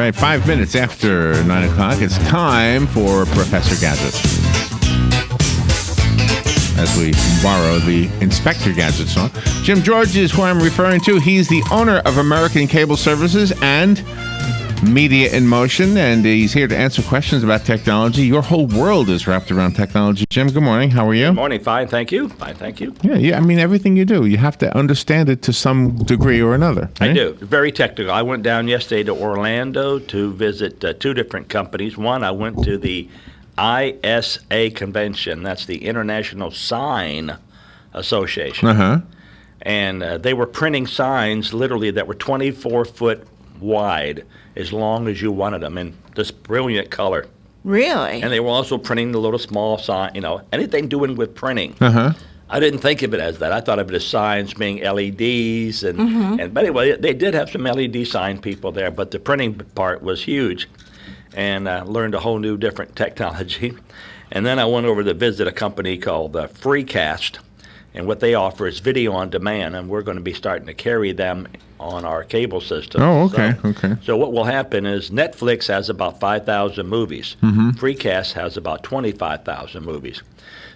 right, 5 minutes after 9 o'clock, it's time for Professor Gadget. As we borrow the Inspector Gadget song. Jim George is who I'm referring to. He's the owner of American Cable Services and Media in Motion, and he's here to answer questions about technology. Your whole world is wrapped around technology. Jim, good morning. How are you? Good morning. Fine, thank you. Fine, thank you. Yeah. I mean, everything you do, you have to understand it to some degree or another. Right? I do. Very technical. I went down yesterday to Orlando to visit two different companies. One, I went to the ISA convention. That's the International Sign Association. Uh-huh. And they were printing signs literally that were 24 foot wide, as long as you wanted them, in this brilliant color. Really? And they were also printing the little small sign, anything doing with printing. Uh-huh. I didn't think of it as that. I thought of it as signs being LEDs. But anyway, they did have some LED sign people there, but the printing part was huge. And learned a whole new different technology. And then I went over to visit a company called FreeCast. And what they offer is video on demand, and we're going to be starting to carry them on our cable system. Oh, okay, okay. So what will happen is Netflix has about 5,000 movies. FreeCast has about 25,000 movies.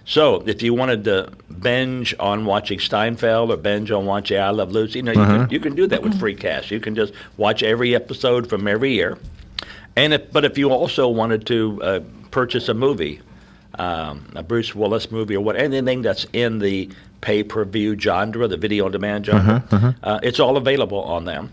So if you wanted to binge on watching Steinfeld or binge on watching I Love Lucy, you can do that with FreeCast. You can just watch every episode from every year. But if you also wanted to purchase a movie, a Bruce Willis movie or anything that's in the pay-per-view genre, the video-on-demand genre, it's all available on them,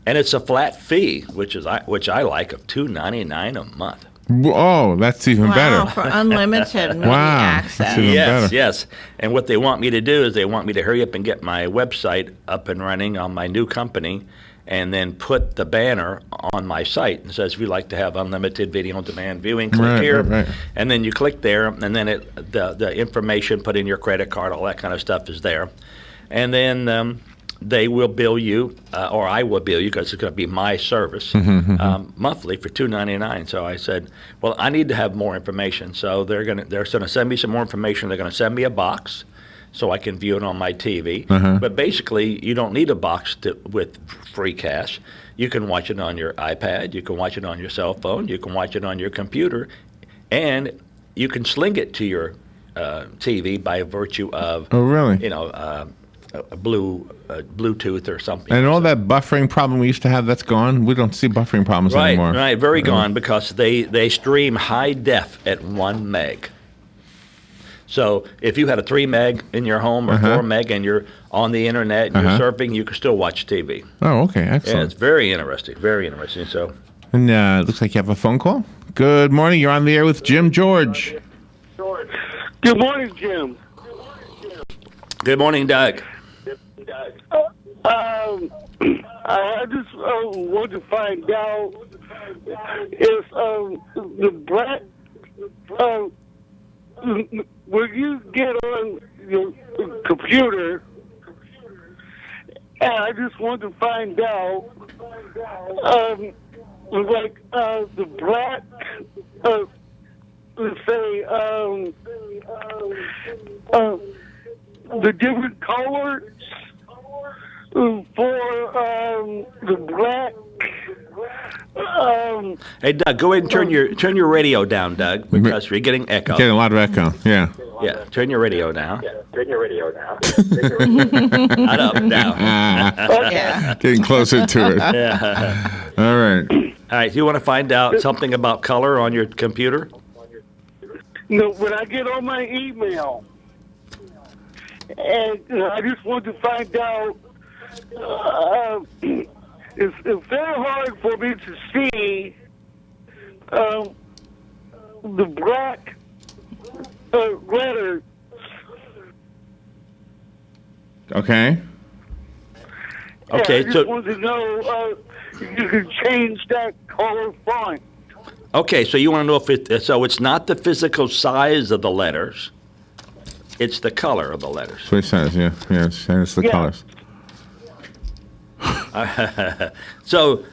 and it's a flat fee, which I like, of $2.99 a month. Oh, that's even better. Wow, for unlimited movie access. That's even better. Yes. And what they want me to do is they want me to hurry up and get my website up and running on my new company, and then put the banner on my site and says, if you'd like to have unlimited video on demand viewing, click here. Right. And then you click there, and then the information, put in your credit card, all that kind of stuff is there. And then they will bill you, or I will bill you, because it's going to be my service, monthly for $2.99. So I said, well, I need to have more information. So they're going to send me some more information. They're going to send me a box, so I can view it on my TV. But basically, you don't need a box with FreeCast. You can watch it on your iPad. You can watch it on your cell phone. You can watch it on your computer. And you can sling it to your TV by virtue of, Oh, really? a Bluetooth or something. And all that buffering problem we used to have, that's gone? We don't see buffering problems anymore. Right, very gone, because they stream high def at 1 meg. So if you had a 3 meg in your home or 4 meg and you're on the internet and you're surfing, you can still watch TV. Oh, okay, excellent. Yeah, it's very interesting, very interesting. So, And it looks like you have a phone call. Good morning. You're on the air with Jim George. Good morning, Jim. good morning, Doug. I just want to find out if the black when you get on your computer, and I just want to find out, the black, let's say, the different colors for the black. Hey, Doug, go ahead and turn your radio down, Doug, because you're getting echo. Getting a lot of echo, yeah. Yeah, turn your radio down. Turn your radio down. Not up, down. Yeah. Getting closer to it. Yeah. All right. All right, do you want to find out something about color on your computer? No, when I get on my email, and I just want to find out, it's very hard for me to see the black letters. Okay. Okay, I just want to know if you can change that color font. Okay, so you want to know if it's not the physical size of the letters, it's the color of the letters. Switch size, yeah. It's the Yeah. colors. So,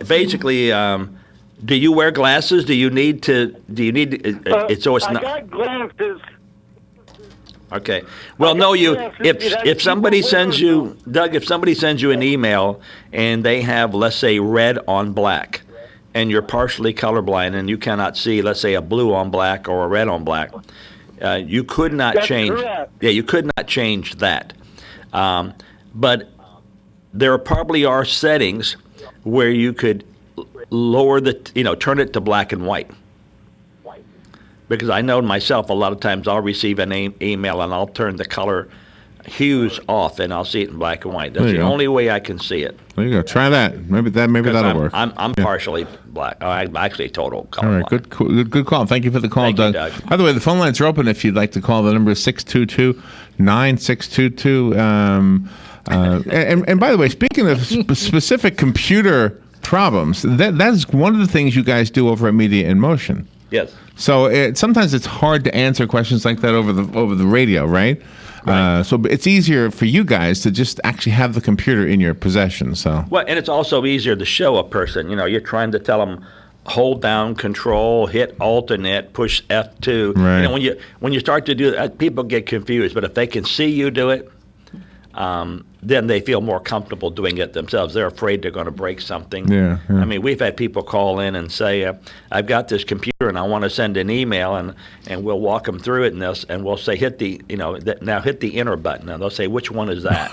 basically, do you wear glasses? Do you need? So it's I not. got glasses. Okay. Well, no, if somebody sends you, Doug, if somebody sends you an email and they have, let's say, red on black, and you're partially colorblind and you cannot see, let's say, a blue on black or a red on black, you could not That's change. correct. Yeah, you could not change that. But there probably are settings where you could lower turn it to black and white. Because I know myself, a lot of times I'll receive an email and I'll turn the color hues off and I'll see it in black and white. That's the only way I can see it. There you go. Try that. Maybe that'll work. I'm partially black. I'm actually total color. All right. Good call. Thank you for the call, Thank you, Doug. Doug. By the way, the phone lines are open if you'd like to call. The number is 622-9622. And by the way, speaking of specific computer problems, that's one of the things you guys do over at Media in Motion. Yes. So sometimes it's hard to answer questions like that over the radio, right? So it's easier for you guys to just actually have the computer in your possession. So Well, and it's also easier to show a person. You're trying to tell them hold down Control, hit alternate, push F2. Right. When you start to do that, people get confused. But if they can see you do it, then they feel more comfortable doing it themselves. They're afraid they're going to break something. Yeah. I mean, we've had people call in and say, I've got this computer and I want to send an email, and we'll walk them through it, and we'll say, hit the enter button. And they'll say, which one is that?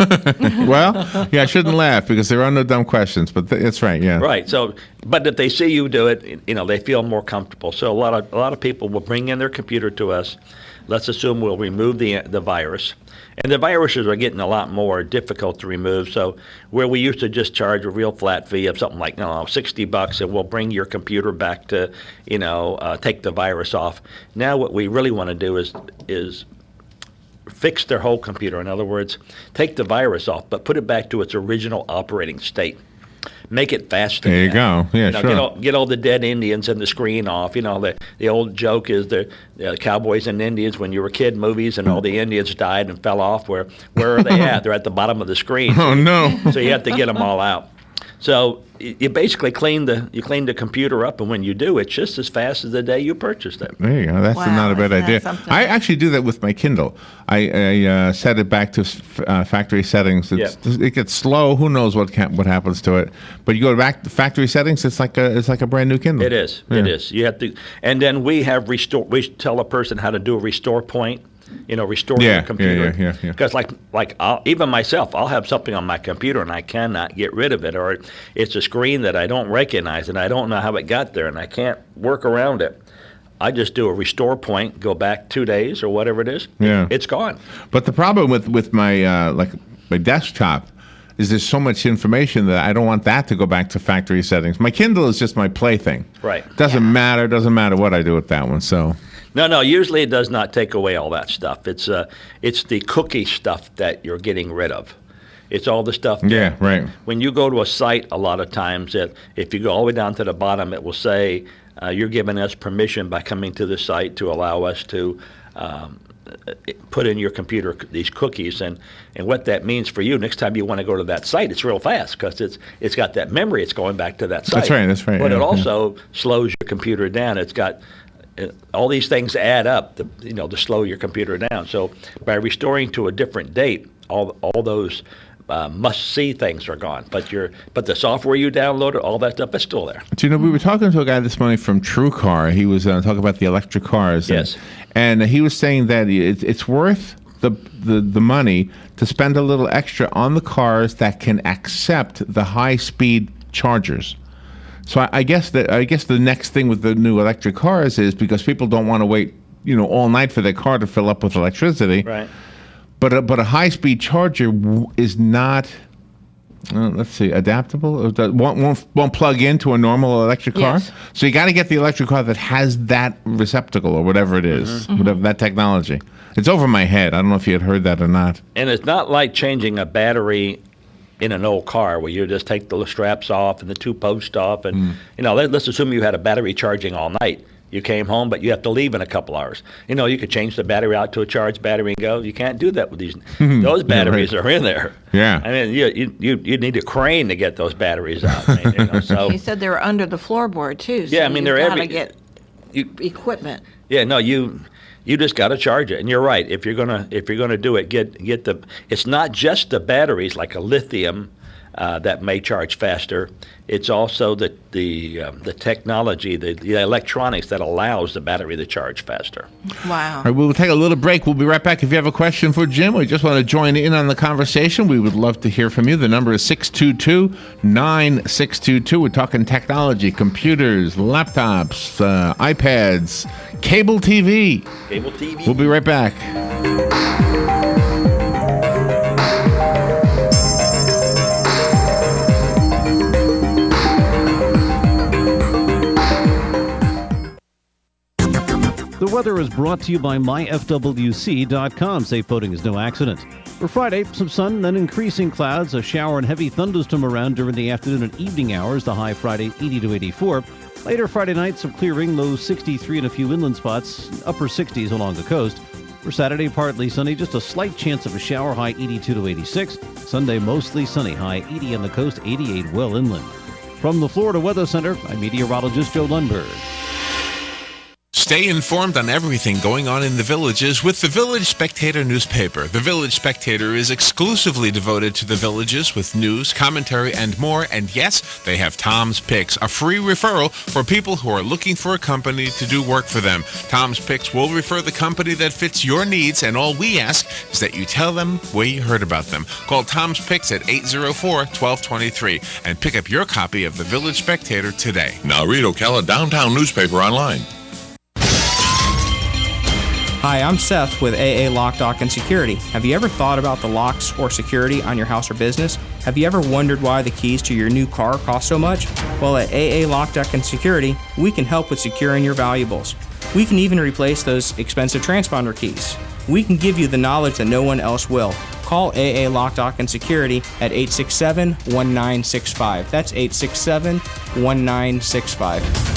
well, yeah, I shouldn't laugh because there are no dumb questions, but that's right. Yeah. Right. So, but if they see you do it, they feel more comfortable. So a lot of people will bring in their computer to us. Let's assume we'll remove the virus. And the viruses are getting a lot more difficult to remove. So where we used to just charge a real flat fee of something like $60, and we'll bring your computer back to take the virus off. Now what we really want to do is fix their whole computer. In other words, take the virus off, but put it back to its original operating state. Make it faster. There you go. Yeah, sure. Get all the dead Indians and the screen off. The old joke is the cowboys and Indians when you were kid movies, and all the Indians died and fell off. Where are they at? They're at the bottom of the screen. Oh no! So you have to get them all out. So you basically clean the computer up, and when you do, it's just as fast as the day you purchased it. There you go. That's not a bad isn't that idea. something? I actually do that with my Kindle. I set it back to factory settings. It gets slow. Who knows what happens to it? But you go back to factory settings. It's like a brand new Kindle. It is. Yeah. It is. You have to, and then we have restore. We tell a person how to do a restore point. Restore your computer. Yeah. Because even myself, I'll have something on my computer and I cannot get rid of it, or it's a screen that I don't recognize and I don't know how it got there and I can't work around it. I just do a restore point, go back 2 days or whatever it is. Yeah. It's gone. But the problem with my my desktop is there's so much information that I don't want that to go back to factory settings. My Kindle is just my plaything. Right. Doesn't matter what I do with that one. So. No. Usually it does not take away all that stuff. It's the cookie stuff that you're getting rid of. It's all the stuff. Yeah, right. When you go to a site, a lot of times, if you go all the way down to the bottom, it will say you're giving us permission by coming to the site to allow us to put in your computer these cookies, and what that means for you. Next time you want to go to that site, it's real fast because it's got that memory. It's going back to that site. That's right. But it also slows your computer down. It's got all these things add up to slow your computer down. So by restoring to a different date, all those must-see things are gone. But the software you downloaded, all that stuff is still there. Do you know, we were talking to a guy this morning from TrueCar. He was talking about the electric cars. Yes. And he was saying that it's worth the money to spend a little extra on the cars that can accept the high-speed chargers. So I guess the next thing with the new electric cars is because people don't want to wait, all night for their car to fill up with electricity. Right. But a high-speed charger is not, adaptable. Won't plug into a normal electric car. Yes. So you got to get the electric car that has that receptacle or whatever it is, whatever that technology. It's over my head. I don't know if you had heard that or not. And it's not like changing a battery in an old car where you just take the straps off and the two posts off, and let's assume you had a battery charging all night. You came home, but you have to leave in a couple hours. You could change the battery out to a charged battery and go. You can't do that with these. Those batteries are in there. Yeah. I mean, you need a crane to get those batteries out. So He said they were under the floorboard too. So Yeah, I mean, they're you gotta every- get equipment. yeah, no, You just got to charge it, and you're right. If you're gonna do it, get the. It's not just the batteries like a lithium that may charge faster. It's also the technology, the electronics that allows the battery to charge faster. Wow. All right, we'll take a little break. We'll be right back. If you have a question for Jim or you just want to join in on the conversation, we would love to hear from you. The number is 622-9622. We're talking technology, computers, laptops, iPads, cable TV. Cable TV. We'll be right back. The weather is brought to you by myfwc.com. Safe boating is no accident. For Friday, some sun, then increasing clouds, a shower and heavy thunderstorm around during the afternoon and evening hours. The high Friday 80 to 84. Later Friday night, some clearing, lows 63 in a few inland spots, upper 60s along the coast. For Saturday, partly sunny, just a slight chance of a shower, high 82 to 86. Sunday, mostly sunny, high 80 on the coast, 88 well inland. From the Florida Weather Center, I'm meteorologist Joe Lundberg. Stay informed on everything going on in the Villages with the Village Spectator newspaper. The Village Spectator is exclusively devoted to the Villages with news, commentary, and more. And yes, they have Tom's Picks, a free referral for people who are looking for a company to do work for them. Tom's Picks will refer the company that fits your needs, and all we ask is that you tell them where you heard about them. Call Tom's Picks at 804-1223 and pick up your copy of the Village Spectator today. Now read Ocala Downtown newspaper online. Hi, I'm Seth with AA Lock, Dock, and Security. Have you ever thought about the locks or security on your house or business? Have you ever wondered why the keys to your new car cost so much? Well, at AA Lock, Dock, and Security, we can help with securing your valuables. We can even replace those expensive transponder keys. We can give you the knowledge that no one else will. Call AA Lock, Dock, and Security at 867-1965. That's 867-1965.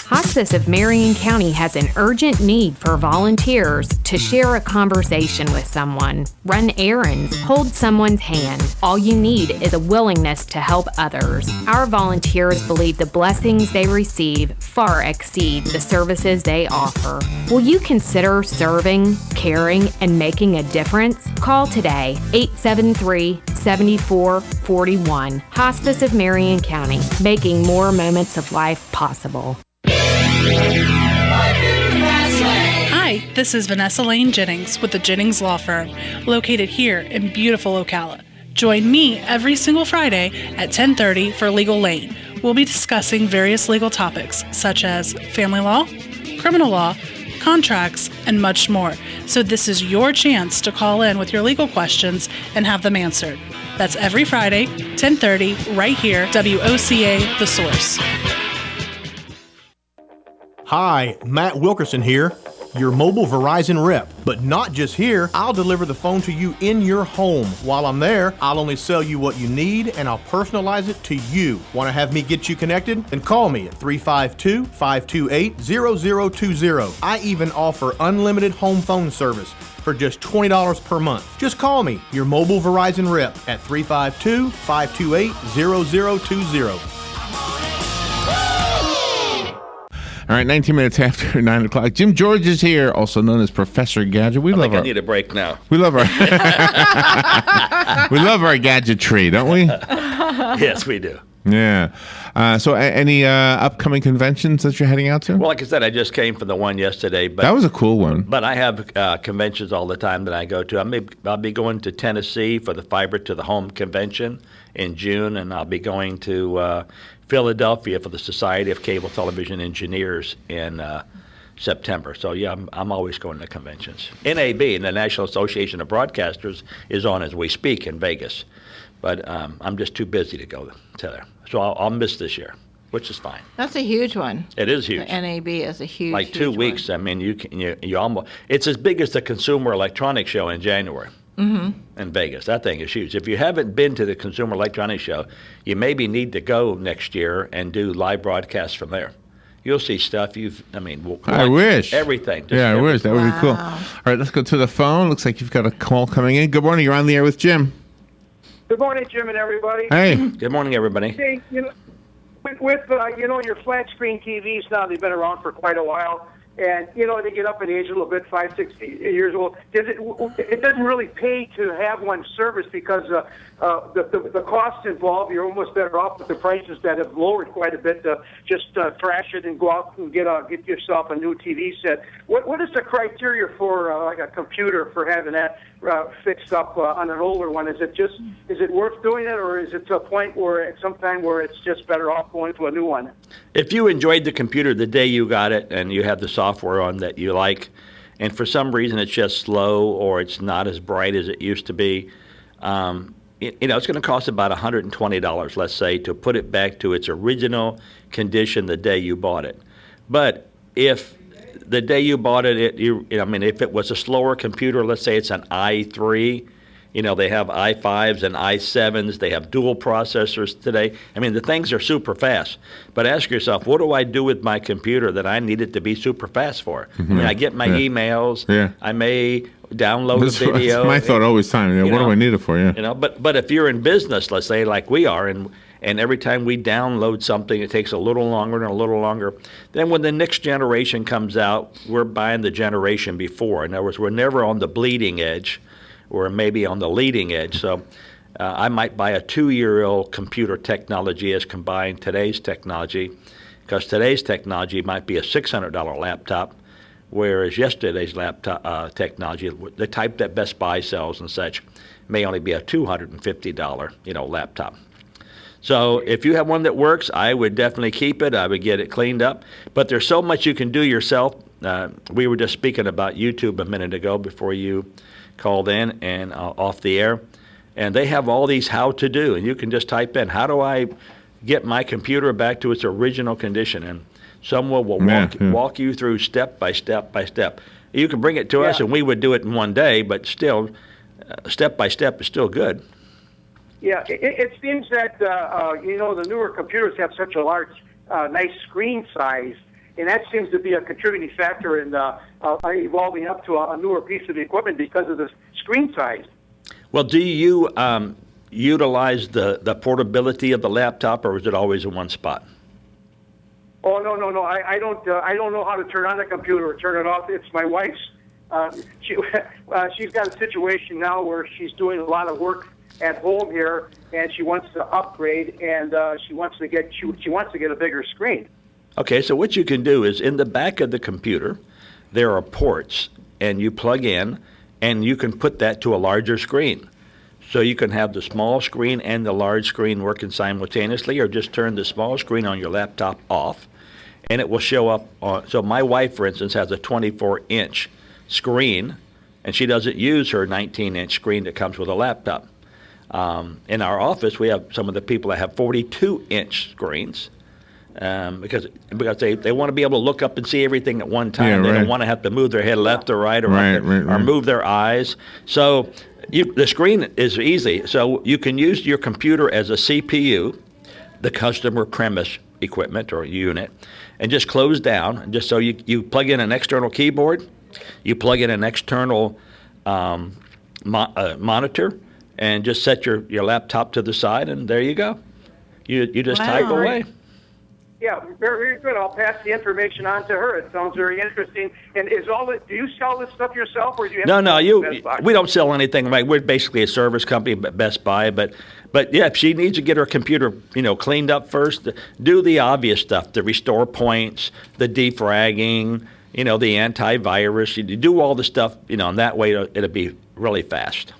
Hospice of Marion County has an urgent need for volunteers to share a conversation with someone, run errands, hold someone's hand. All you need is a willingness to help others. Our volunteers believe the blessings they receive far exceed the services they offer. Will you consider serving, caring, and making a difference? Call today, 873-7441. Hospice of Marion County, making more moments of life possible. Hi, this is Vanessa Lane Jennings with the Jennings Law Firm, located here in beautiful Ocala. Join me every single Friday at 10:30 for Legal Lane. We'll be discussing various legal topics such as family law, criminal law, contracts, and much more. So this is your chance to call in with your legal questions and have them answered. That's every Friday, 10:30, right here, WOCA The Source. Hi, Matt Wilkerson here, your mobile Verizon rep. But not just here, I'll deliver the phone to you in your home. While I'm there, I'll only sell you what you need and I'll personalize it to you. Want to have me get you connected? Then call me at 352-528-0020. I even offer unlimited home phone service for just $20 per month. Just call me, your mobile Verizon rep, at 352-528-0020. All right, 19 minutes after 9 o'clock. Jim George is here, also known as Professor Gadget. I need a break now. We love our we love our gadgetry, don't we? Yes, we do. Yeah. So any upcoming conventions that you're heading out to? Well, like I said, I just came from the one yesterday. But that was a cool one. But I have conventions all the time that I go to. I'll be going to Tennessee for the Fiber to the Home convention in June, and I'll be going to Philadelphia for the Society of Cable Television Engineers in September. So, yeah, I'm always going to conventions. NAB, the National Association of Broadcasters, is on as we speak in Vegas. But I'm just too busy to go to there. So I'll miss this year, which is fine. That's a huge one. It is huge. The NAB is a huge, like 2 weeks. One. I mean, you almost. It's as big as the Consumer Electronics Show in January in Vegas. That thing is huge. If you haven't been to the Consumer Electronics Show, you maybe need to go next year and do live broadcasts from there. You'll see stuff I wish. Everything. I wish. That would be cool. All right, let's go to the phone. Looks like you've got a call coming in. Good morning. You're on the air with Jim. Good morning, Jim and everybody. Hey. Good morning, everybody. Hey, with your flat screen TVs now, they've been around for quite a while. and they get up in age a little bit, 5, 6 years old. It doesn't really pay to have one serviced because the costs involved. You're almost better off with the prices that have lowered quite a bit to just trash it and go out and get yourself a new TV set. What is the criteria for like a computer for having that fixed up on an older one? Is it worth doing it, or is it to a point where at some time where it's just better off going to a new one? If you enjoyed the computer the day you got it and you have the software on that you like, and for some reason it's just slow or it's not as bright as it used to be, it's going to cost about $120, let's say, to put it back to its original condition the day you bought it. But if the day you bought it, if it was a slower computer, let's say it's an i3, they have i5s and i7s. They have dual processors today. The things are super fast. But ask yourself, what do I do with my computer that I need it to be super fast for? I get my emails. Yeah. I may download a video. That's my thought always time. What do I need it for? Yeah. But if you're in business, let's say like we are, and every time we download something, it takes a little longer and a little longer. Then when the next generation comes out, we're buying the generation before. In other words, we're never on the bleeding edge. Or maybe on the leading edge. So I might buy a 2-year-old computer technology as combined today's technology, because today's technology might be a $600 laptop, whereas yesterday's laptop technology, the type that Best Buy sells and such, may only be a $250 laptop. So if you have one that works, I would definitely keep it. I would get it cleaned up. But there's so much you can do yourself. We were just speaking about YouTube a minute ago before you called in and off the air, and they have all these how to do, and you can just type in, how do I get my computer back to its original condition, and someone will walk you through step by step by step. You can bring it to us and we would do it in one day, but still step by step is still good. Yeah, it seems that the newer computers have such a large nice screen size, and that seems to be a contributing factor in evolving up to a newer piece of equipment because of the screen size. Well, do you utilize the portability of the laptop, or is it always in one spot? Oh, no. I don't know how to turn on the computer or turn it off. It's my wife's. She's got a situation now where she's doing a lot of work at home here, and she wants to upgrade, and she wants to get a bigger screen. Okay, so what you can do is in the back of the computer, there are ports, and you plug in, and you can put that to a larger screen. So you can have the small screen and the large screen working simultaneously, or just turn the small screen on your laptop off, and it will show up on. So my wife, for instance, has a 24-inch screen, and she doesn't use her 19-inch screen that comes with a laptop. In our office, we have some of the people that have 42-inch screens. Because they want to be able to look up and see everything at one time. They don't want to have to move their head left or right or move their eyes. So the screen is easy. So you can use your computer as a CPU, the customer premise equipment or unit, and just close down. Just so you plug in an external keyboard, you plug in an external monitor, and just set your laptop to the side, and there you go. You just type away. Yeah, very, very good. I'll pass the information on to her. It sounds very interesting. And do you sell this stuff yourself, or do you have we don't sell anything. Right? We're basically a service company, Best Buy. But yeah, if she needs to get her computer, cleaned up first, do the obvious stuff: the restore points, the defragging, the antivirus. You do all the stuff, and that way it'll be really fast.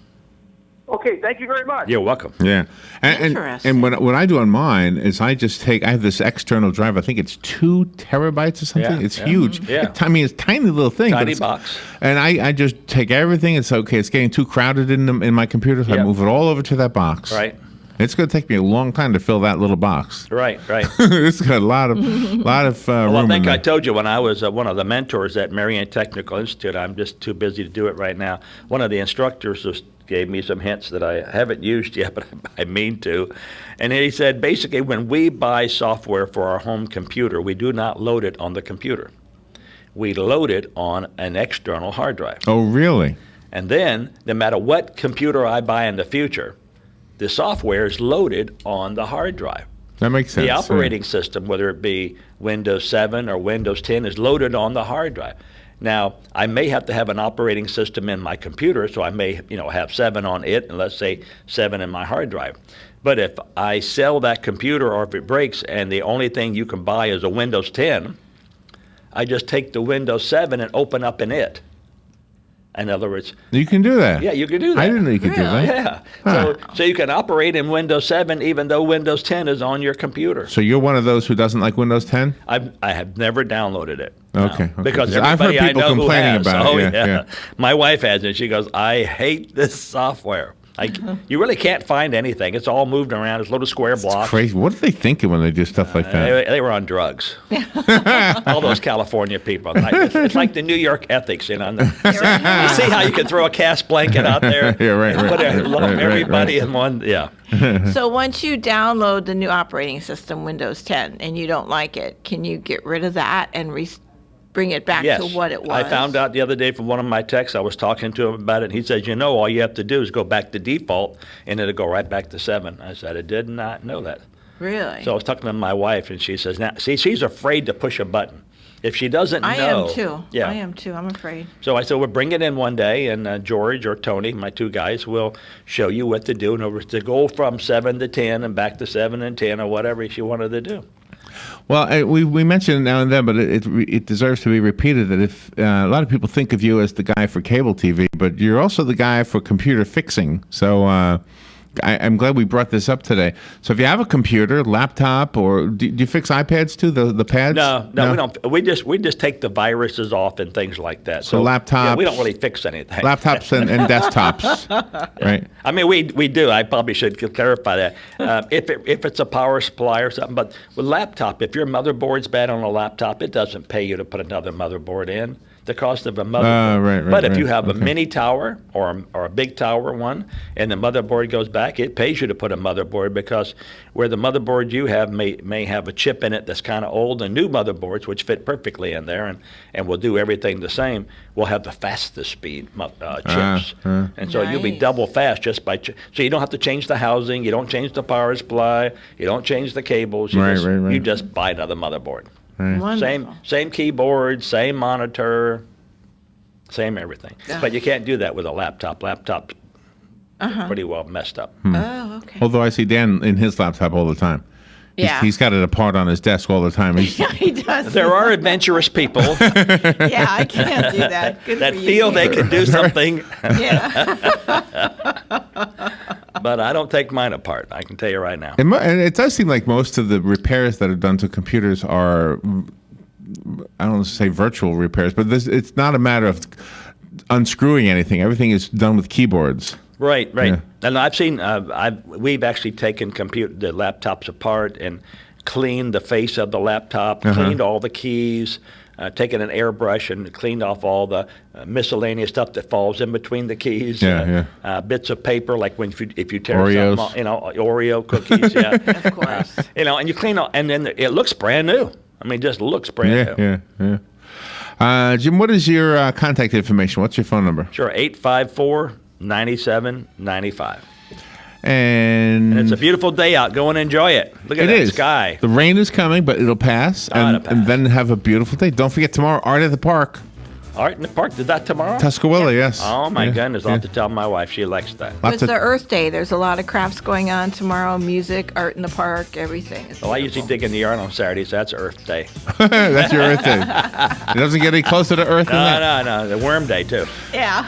Okay, thank you very much. You're welcome. Yeah. And what I do on mine is I have this external drive. I think it's 2 terabytes or something. It's huge. Yeah. It's a tiny little thing. Tiny box. And I just take everything. It's okay. It's getting too crowded in my computer, so I move it all over to that box. Right. It's going to take me a long time to fill that little box. Right. It's got a lot of room. Well, I think I told you when I was one of the mentors at Marion Technical Institute. I'm just too busy to do it right now. One of the instructors gave me some hints that I haven't used yet, but I mean to. And he said, basically, when we buy software for our home computer, we do not load it on the computer. We load it on an external hard drive. Oh, really? And then, no matter what computer I buy in the future, the software is loaded on the hard drive. That makes sense. The operating system, whether it be Windows 7 or Windows 10 is loaded on the hard drive. Now, I may have to have an operating system in my computer, so I may, have 7 on it, and let's say 7 in my hard drive. But if I sell that computer or if it breaks and the only thing you can buy is a Windows 10, I just take the Windows 7 and open up in it. In other words, you can do that. Yeah, you can do that. I didn't know you could do that. Yeah. So you can operate in Windows 7 even though Windows 10 is on your computer. So you're one of those who doesn't like Windows 10? I have never downloaded it. Okay. Because I've heard everybody people I know complaining who has. about it. Yeah. My wife has it. She goes, I hate this software. You really can't find anything. It's all moved around. It's a little square blocks. Crazy. What are they thinking when they do stuff like that? They were on drugs. All those California people. It's like the New York ethics, You see how you can throw a cast blanket out there? Yeah, right. Put everybody in one. Yeah. So once you download the new operating system, Windows 10, and you don't like it, can you get rid of that and bring it back to what it was? I found out the other day from one of my techs. I was talking to him about it, and he says, all you have to do is go back to default, and it'll go right back to 7. I said, I did not know that. Really? So I was talking to my wife, and she says, now, see, she's afraid to push a button. If she doesn't know. I am too. Yeah. I am too. I'm afraid. So I said, we'll bring it in one day, and George or Tony, my 2 guys, will show you what to do in order to go from 7 to 10 and back to 7 and 10 or whatever she wanted to do. Well, we mention it now and then, but it deserves to be repeated that if a lot of people think of you as the guy for cable TV, but you're also the guy for computer fixing. So I'm glad we brought this up today. So if you have a computer, laptop, or do you fix iPads too? The pads? No, we don't. We just take the viruses off and things like that. So laptops. Yeah, we don't really fix anything. Laptops and desktops, right? I mean, we do. I probably should clarify that. If it's a power supply or something, but with laptop, if your motherboard's bad on a laptop, it doesn't pay you to put another motherboard in. The cost of a motherboard. But if you have a mini tower or a big tower one, and the motherboard goes back, it pays you to put a motherboard, because where the motherboard you have may have a chip in it that's kind of old, and new motherboards, which fit perfectly in there and will do everything the same, will have the fastest speed chips. And so you'll be double fast just by so you don't have to change the housing, you don't change the power supply, you don't change the cables, you just buy another motherboard. Right. Same keyboard, same monitor, same everything. But you can't do that with a laptop. Laptop's pretty well messed up. Oh, okay. Although I see Dan in his laptop all the time. Yeah. He's got it apart on his desk all the time. Yeah, he does. There are adventurous people Yeah, I can't do that. Good that for feel you. they can do something. Yeah. But I don't take mine apart. I can tell you right now. And it does seem like most of the repairs that are done to computers are, I don't want to say virtual repairs, but it's not a matter of unscrewing anything. Everything is done with keyboards. Right. Yeah. And I've seen, we've actually taken the laptops apart and cleaned the face of the laptop, cleaned all the keys, taken an airbrush and cleaned off all the miscellaneous stuff that falls in between the keys. Bits of paper, like if you tear Oreos. something off, Oreo cookies. Yeah, Of course. and you clean all, and then it looks brand new. I mean, just looks brand new. Yeah. Jim, what is your contact information? What's your phone number? Sure, 854-9795. And it's a beautiful day out. Go and enjoy it. Look at that sky. The rain is coming, but it'll pass. And then have a beautiful day. Don't forget tomorrow, Art at the Park. Art in the Park. Is that tomorrow? Tuscaloosa, yes. Oh, my goodness. I'll have to tell my wife. She likes that. It's the Earth Day. There's a lot of crafts going on tomorrow. Music, art in the park, everything. It's I usually dig in the yard on Saturdays. That's Earth Day. That's your Earth Day. It doesn't get any closer to Earth than that. No. The Worm Day, too. Yeah.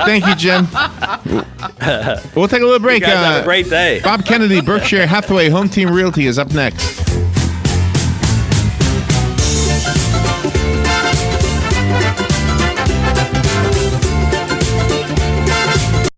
Thank you, Jim. We'll take a little break. You guys have a great day. Bob Kennedy, Berkshire Hathaway Home Team Realty is up next.